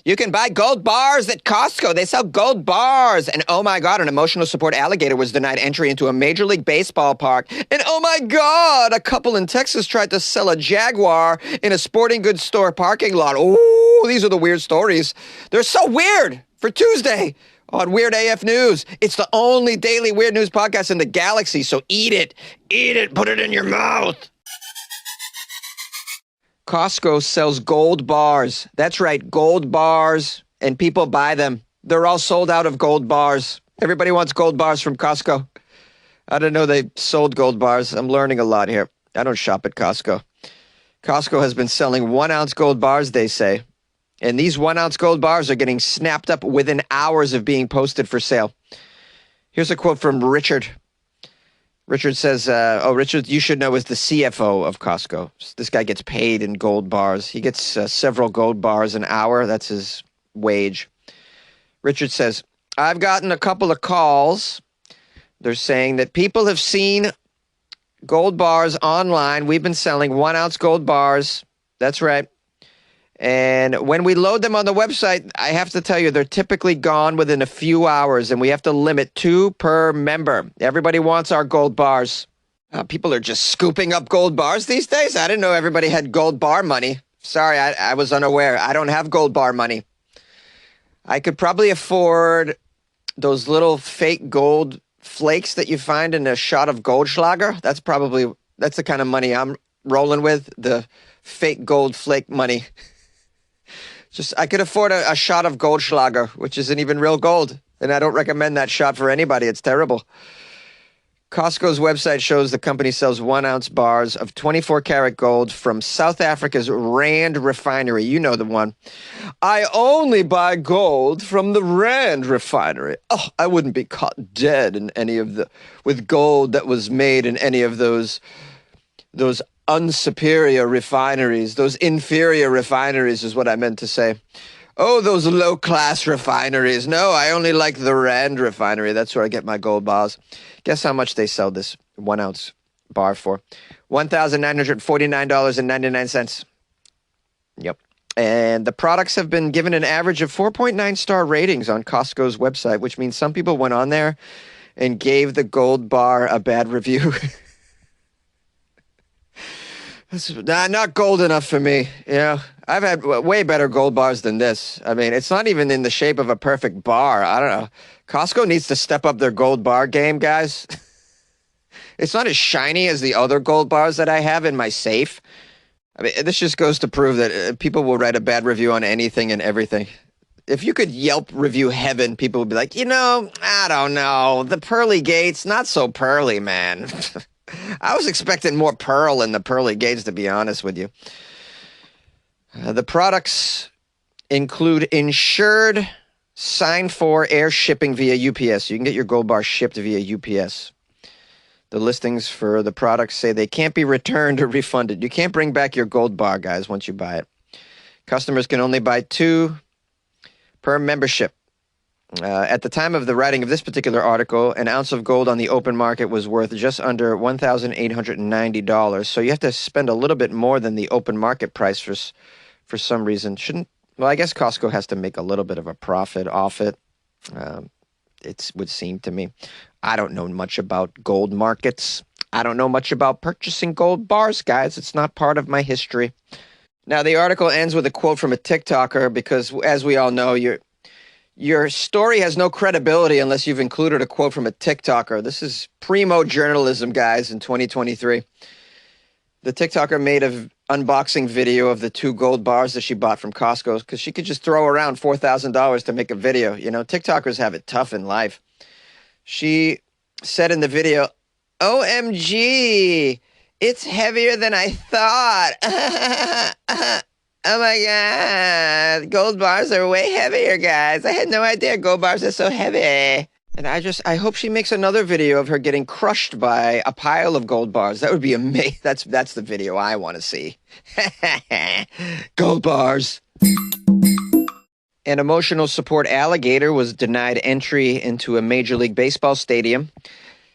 You can buy gold bars at Costco. They sell gold bars. And oh my God, an emotional support alligator was denied entry into a Major League Baseball park. And oh my God, a couple in Texas tried to sell a Jaguar in a sporting goods store parking lot. Oh, these are the weird stories. They're so weird for Tuesday on Weird AF News. It's the only daily weird news podcast in the galaxy, so eat it. Eat it. Put it in your mouth. Costco sells gold bars. That's right, gold bars, and people buy them. They're all sold out of gold bars. Everybody wants gold bars from Costco. I didn't know they sold gold bars. I'm learning a lot here. I don't shop at Costco. Costco has been selling 1-ounce gold bars, they say. And these 1-ounce gold bars are getting snapped up within hours of being posted for sale. Here's a quote from Richard. Richard says, Richard, you should know, is the CFO of Costco. This guy gets paid in gold bars. He gets several gold bars an hour. That's his wage. Richard says, I've gotten a couple of calls. They're saying that people have seen gold bars online. We've been selling 1-ounce gold bars. That's right. And when we load them on the website, I have to tell you, they're typically gone within a few hours, and we have to limit 2 per member. Everybody wants our gold bars. People are just scooping up gold bars these days. I didn't know everybody had gold bar money. Sorry, I was unaware. I don't have gold bar money. I could probably afford those little fake gold flakes that you find in a shot of Goldschlager. That's the kind of money I'm rolling with, the fake gold flake money. I could afford a shot of Goldschlager, which isn't even real gold. And I don't recommend that shot for anybody. It's terrible. Costco's website shows the company sells 1-ounce bars of 24-karat gold from South Africa's Rand refinery. You know the one. I only buy gold from the Rand refinery. Oh, I wouldn't be caught dead in with gold that was made in any of those unsuperior refineries. Those inferior refineries is what I meant to say. Oh, those low-class refineries. No, I only like the Rand refinery. That's where I get my gold bars. Guess how much they sell this 1-ounce bar for? $1,949.99. Yep. And the products have been given an average of 4.9-star ratings on Costco's website, which means some people went on there and gave the gold bar a bad review. Not gold enough for me. I've had way better gold bars than this. I mean, it's not even in the shape of a perfect bar. I don't know. Costco needs to step up their gold bar game, guys. It's not as shiny as the other gold bars that I have in my safe. I mean, this just goes to prove that people will write a bad review on anything and everything. If you could Yelp review heaven, people would be like, I don't know. The pearly gates, not so pearly, man. I was expecting more pearl in the pearly gates, to be honest with you. The products include insured sign-for air shipping via UPS. You can get your gold bar shipped via UPS. The listings for the products say they can't be returned or refunded. You can't bring back your gold bar, guys, once you buy it. Customers can only buy 2 per membership. At the time of the writing of this particular article, an ounce of gold on the open market was worth just under $1,890. So you have to spend a little bit more than the open market price for some reason. I guess Costco has to make a little bit of a profit off it. It would seem to me. I don't know much about gold markets. I don't know much about purchasing gold bars, guys. It's not part of my history. Now, the article ends with a quote from a TikToker because, as we all know, your story has no credibility unless you've included a quote from a TikToker. This is primo journalism, guys, in 2023. The TikToker made an unboxing video of the 2 gold bars that she bought from Costco because she could just throw around $4,000 to make a video. TikTokers have it tough in life. She said in the video, OMG, it's heavier than I thought. Oh my God, gold bars are way heavier, guys. I had no idea gold bars are so heavy. And I hope she makes another video of her getting crushed by a pile of gold bars. That would be amazing. That's the video I want to see. Gold bars. An emotional support alligator was denied entry into a Major League Baseball stadium.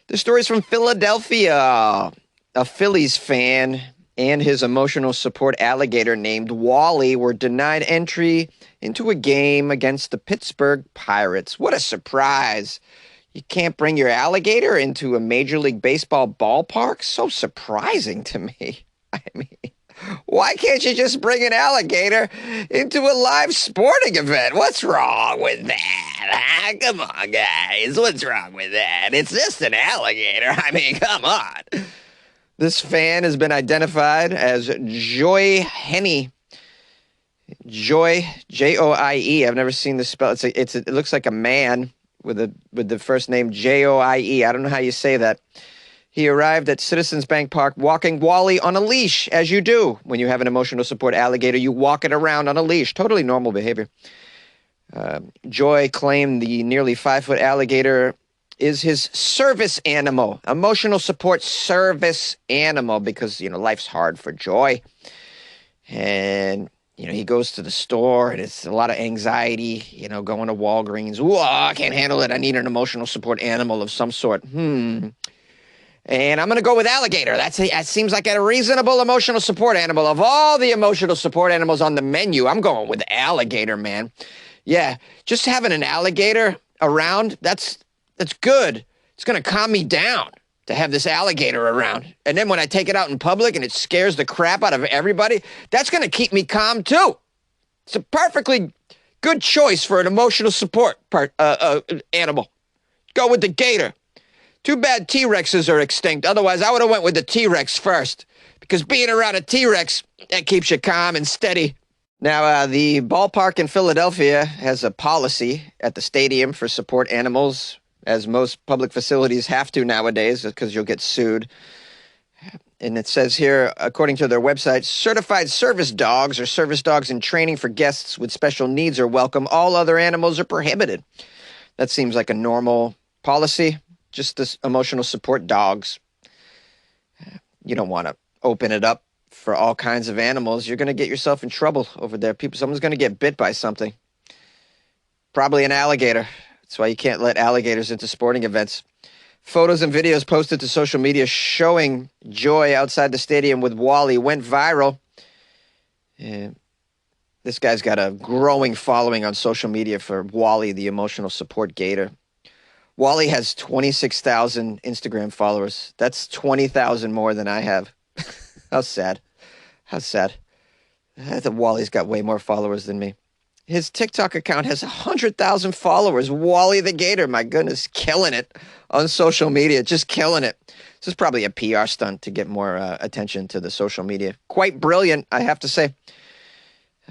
The story's from Philadelphia. A Phillies fan and his emotional support alligator named Wally were denied entry into a game against the Pittsburgh Pirates. What a surprise. You can't bring your alligator into a Major League Baseball ballpark? So surprising to me. I mean, why can't you just bring an alligator into a live sporting event? What's wrong with that? Come on, guys. What's wrong with that? It's just an alligator. I mean, come on. This fan has been identified as Joy Henny. Joy, Joie. I've never seen this spell. It looks like a man with the first name Joie. I don't know how you say that. He arrived at Citizens Bank Park walking Wally on a leash, as you do when you have an emotional support alligator. You walk it around on a leash. Totally normal behavior. Joy claimed the nearly 5-foot alligator is his service animal, emotional support service animal, because, life's hard for Joy. And, he goes to the store and it's a lot of anxiety, going to Walgreens. Whoa, I can't handle it. I need an emotional support animal of some sort. And I'm going to go with alligator. That seems like a reasonable emotional support animal. Of all the emotional support animals on the menu, I'm going with alligator, man. Yeah, just having an alligator around, that's good. It's going to calm me down to have this alligator around. And then when I take it out in public and it scares the crap out of everybody, that's going to keep me calm too. It's a perfectly good choice for an emotional support animal. Go with the gator. Too bad T-Rexes are extinct. Otherwise, I would have went with the T-Rex first, because being around a T-Rex, that keeps you calm and steady. Now, the ballpark in Philadelphia has a policy at the stadium for support animals, as most public facilities have to nowadays, because you'll get sued. And it says here, according to their website, certified service dogs or service dogs in training for guests with special needs are welcome. All other animals are prohibited. That seems like a normal policy. Just this emotional support dogs. You don't want to open it up for all kinds of animals. You're going to get yourself in trouble over there. Someone's going to get bit by something. Probably an alligator. That's why you can't let alligators into sporting events. Photos and videos posted to social media showing Joy outside the stadium with Wally went viral. And this guy's got a growing following on social media for Wally, the emotional support gator. Wally has 26,000 Instagram followers. That's 20,000 more than I have. How sad. How sad. I think Wally's got way more followers than me. His TikTok account has 100,000 followers. Wally the Gator, my goodness, killing it on social media, just killing it. This is probably a PR stunt to get more attention to the social media. Quite brilliant, I have to say.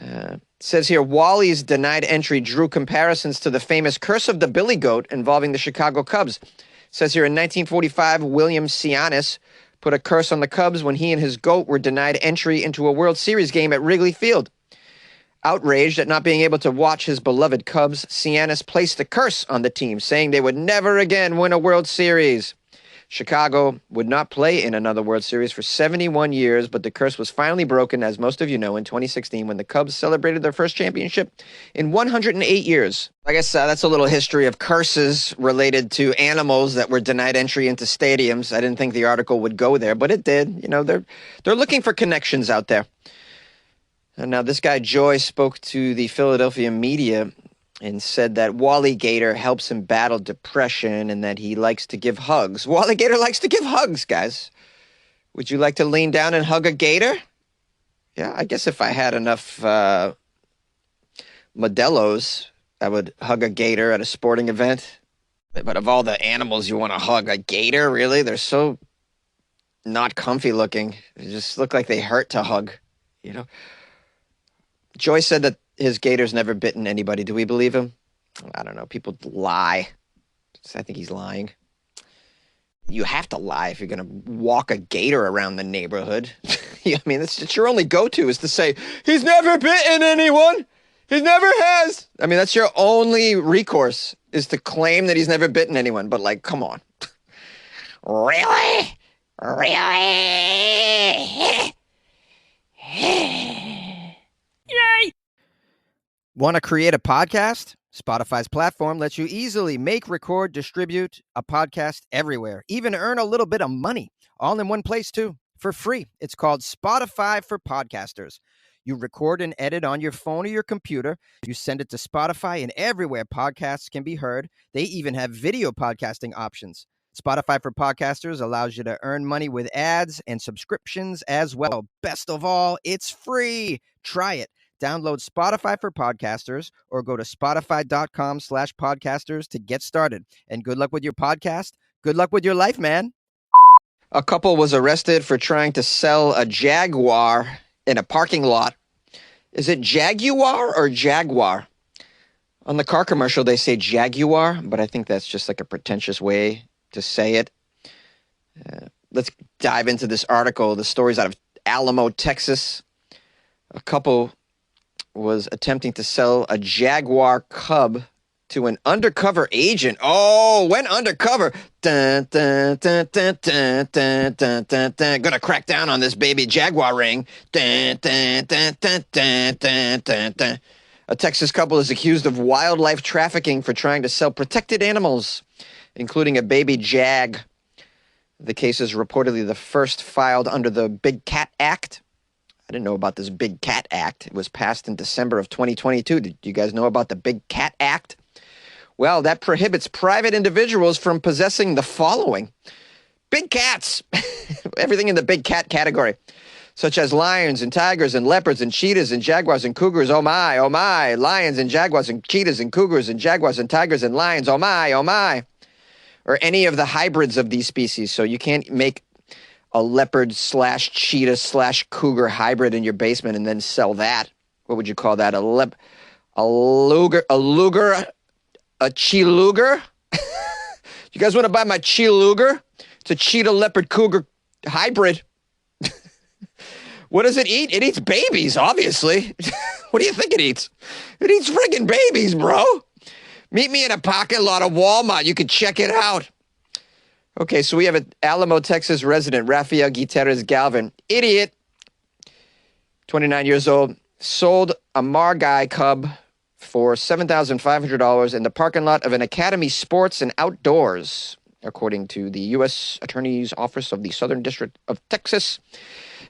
It says here, Wally's denied entry drew comparisons to the famous Curse of the Billy Goat involving the Chicago Cubs. It says here, in 1945, William Cianis put a curse on the Cubs when he and his goat were denied entry into a World Series game at Wrigley Field. Outraged at not being able to watch his beloved Cubs, Cianis placed a curse on the team, saying they would never again win a World Series. Chicago would not play in another World Series for 71 years, but the curse was finally broken, as most of you know, in 2016 when the Cubs celebrated their first championship in 108 years. I guess that's a little history of curses related to animals that were denied entry into stadiums. I didn't think the article would go there, but it did. They're looking for connections out there. And now this guy, Joy, spoke to the Philadelphia media and said that Wally Gator helps him battle depression and that he likes to give hugs. Wally Gator likes to give hugs, guys. Would you like to lean down and hug a gator? Yeah, I guess if I had enough Modelo's, I would hug a gator at a sporting event. But of all the animals you want to hug, a gator, really? They're so not comfy looking. They just look like they hurt to hug, Joy said that his gator's never bitten anybody. Do we believe him? I don't know. People lie. I think he's lying. You have to lie if you're going to walk a gator around the neighborhood. I mean, it's your only go-to is to say, he's never bitten anyone. He never has. I mean, that's your only recourse is to claim that he's never bitten anyone. But, come on. Really? Really? Yay! Want to create a podcast? Spotify's platform lets you easily make, record, distribute a podcast everywhere, even earn a little bit of money, all in one place too. for free. It's called Spotify for Podcasters. You record and edit on your phone or your computer. You send it to Spotify, and everywhere podcasts can be heard. They even have video podcasting options. Spotify for Podcasters allows you to earn money with ads and subscriptions as well. Best of all, it's free. Try it. Download Spotify for Podcasters or go to spotify.com/podcasters to get started. And good luck with your podcast. Good luck with your life, man. A couple was arrested for trying to sell a Jaguar in a parking lot. Is it Jaguar or Jaguar? On the car commercial, they say Jaguar, but I think that's just like a pretentious way to say it. Let's dive into this article. The story's out of Alamo, Texas. A couple was attempting to sell a Jaguar cub to an undercover agent. Oh, went undercover. Dun, dun, dun, dun, dun, dun, dun, dun, dun. Gonna crack down on this baby Jaguar ring. Dun, dun, dun, dun, dun, dun, dun, dun. A Texas couple is accused of wildlife trafficking for trying to sell protected animals, including a baby jag. The case is reportedly the first filed under the Big Cat Act. I didn't know about this Big Cat Act. It was passed in December of 2022. Did you guys know about the Big Cat Act? Well, that prohibits private individuals from possessing the following. Big cats. Everything in the big cat category, such as lions and tigers and leopards and cheetahs and jaguars and cougars. Oh my, oh my. Lions and jaguars and cheetahs and cougars and jaguars and tigers and lions. Oh my, oh my. Or any of the hybrids of these species. So you can't make a leopard / cheetah / cougar hybrid in your basement and then sell that. What would you call that? A luger, a chi-luger? You guys want to buy my chi-luger? It's a cheetah leopard cougar hybrid. What does it eat? It eats babies, obviously. What do you think it eats? It eats friggin' babies, bro. Meet me in a parking lot of Walmart. You can check it out. Okay, so we have an Alamo, Texas resident, Rafael Gutierrez Galvin. Idiot. 29 years old. Sold a Margai cub for $7,500 in the parking lot of an Academy Sports and Outdoors, according to the U.S. Attorney's Office of the Southern District of Texas.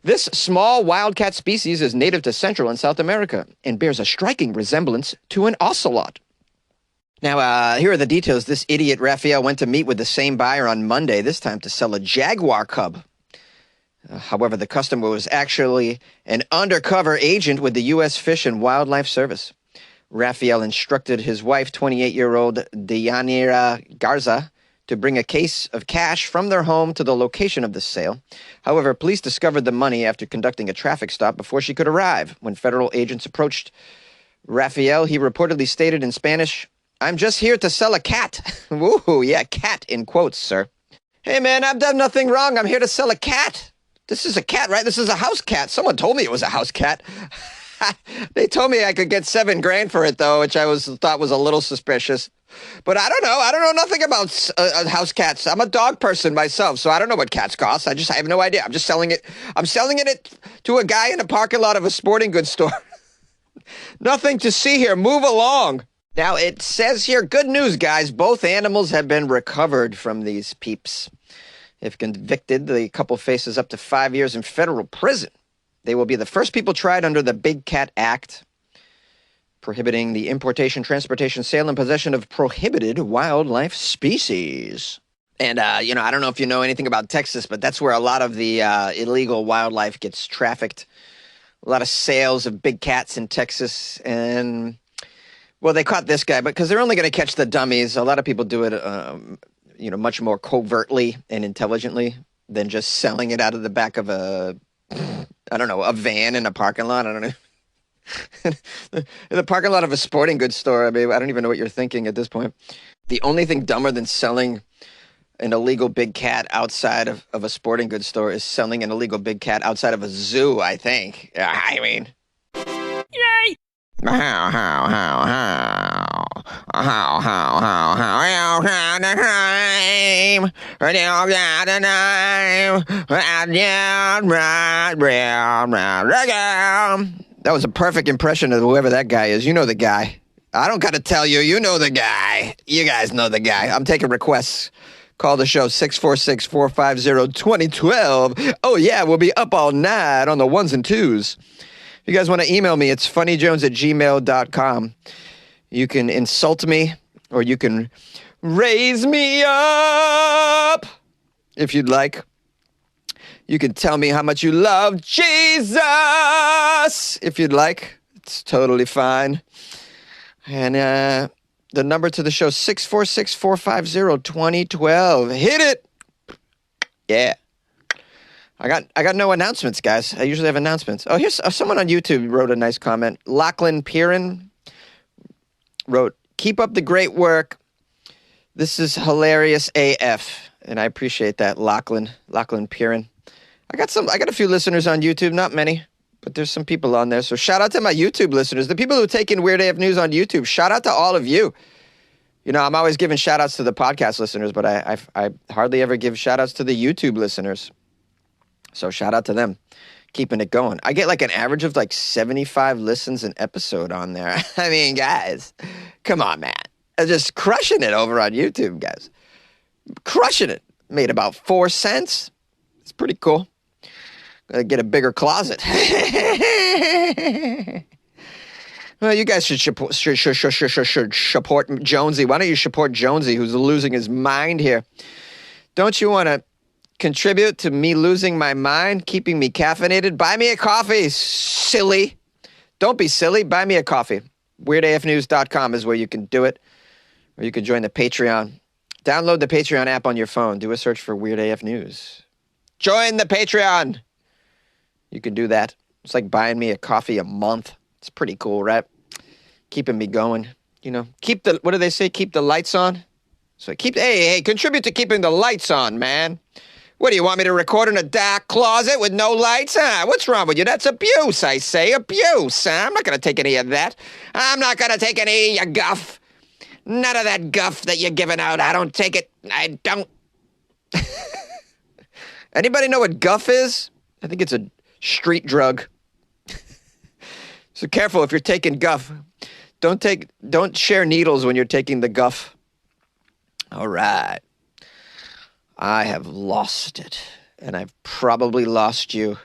This small wildcat species is native to Central and South America and bears a striking resemblance to an ocelot. Now, here are the details. This idiot Raphael went to meet with the same buyer on Monday, this time to sell a Jaguar cub. However, the customer was actually an undercover agent with the U.S. Fish and Wildlife Service. Raphael instructed his wife, 28-year-old Deyanira Garza, to bring a case of cash from their home to the location of the sale. However, police discovered the money after conducting a traffic stop before she could arrive. When federal agents approached Raphael, he reportedly stated in Spanish, "I'm just here to sell a cat." Woohoo, yeah, cat in quotes, sir. Hey, man, I've done nothing wrong. I'm here to sell a cat. This is a cat, right? This is a house cat. Someone told me it was a house cat. They told me I could get $7,000 for it, though, which I thought was a little suspicious. But I don't know. I don't know nothing about house cats. I'm a dog person myself, so I don't know what cats cost. I have no idea. I'm just selling it. I'm selling it to a guy in a parking lot of a sporting goods store. Nothing to see here. Move along. Now, it says here, good news, guys. Both animals have been recovered from these peeps. If convicted, the couple faces up to 5 years in federal prison. They will be the first people tried under the Big Cat Act, prohibiting the importation, transportation, sale, and possession of prohibited wildlife species. And, I don't know if you know anything about Texas, but that's where a lot of the illegal wildlife gets trafficked. A lot of sales of big cats in Texas. And, well, they caught this guy, but because they're only going to catch the dummies. A lot of people do it, much more covertly and intelligently than just selling it out of the back of a van in a parking lot. I don't know. In the parking lot of a sporting goods store. I mean, I don't even know what you're thinking at this point. The only thing dumber than selling an illegal big cat outside of a sporting goods store is selling an illegal big cat outside of a zoo, I think. I mean. Yay! That was a perfect impression of whoever that guy is. You know the guy. I don't got to tell you. You know the guy. You guys know the guy. I'm taking requests. Call the show 646-450-2012. Oh, yeah, we'll be up all night on the ones and twos. If you guys want to email me, it's funnyjones@gmail.com. You can insult me or you can raise me up if you'd like. You can tell me how much you love Jesus if you'd like. It's totally fine. And the number to the show, 646-450-2012. Hit it. Yeah. I got no announcements, guys. I usually have announcements. Oh, here's someone on YouTube wrote a nice comment. Lachlan Piran wrote, "Keep up the great work. This is hilarious AF." And I appreciate that, Lachlan Piran. I got a few listeners on YouTube, not many, but there's some people on there. So shout out to my YouTube listeners, the people who take in Weird AF News on YouTube. Shout out to all of you. You know, I'm always giving shout outs to the podcast listeners, but I hardly ever give shout outs to the YouTube listeners. So shout out to them, keeping it going. I get like an average of like 75 listens an episode on there. I mean, guys, come on, man. I'm just crushing it over on YouTube, guys. Crushing it. Made about 4 cents. It's pretty cool. Gotta get a bigger closet. Well, you guys should support Jonesy. Why don't you support Jonesy, who's losing his mind here? Don't you want to contribute to me losing my mind, keeping me caffeinated? Buy me a coffee, silly. Don't be silly. Buy me a coffee. WeirdAFnews.com is where you can do it. Or you can join the Patreon. Download the Patreon app on your phone. Do a search for Weird AF News. Join the Patreon. You can do that. It's like buying me a coffee a month. It's pretty cool, right? Keeping me going. You know, what do they say? Keep the lights on. So hey, contribute to keeping the lights on, man. What, do you want me to record in a dark closet with no lights? Huh? What's wrong with you? That's abuse, I say. Abuse, huh? I'm not going to take any of that. I'm not going to take any of your guff. None of that guff that you're giving out. I don't take it. I don't. Anybody know what guff is? I think it's a street drug. So careful if you're taking guff. Don't share needles when you're taking the guff. All right. I have lost it, and I've probably lost you.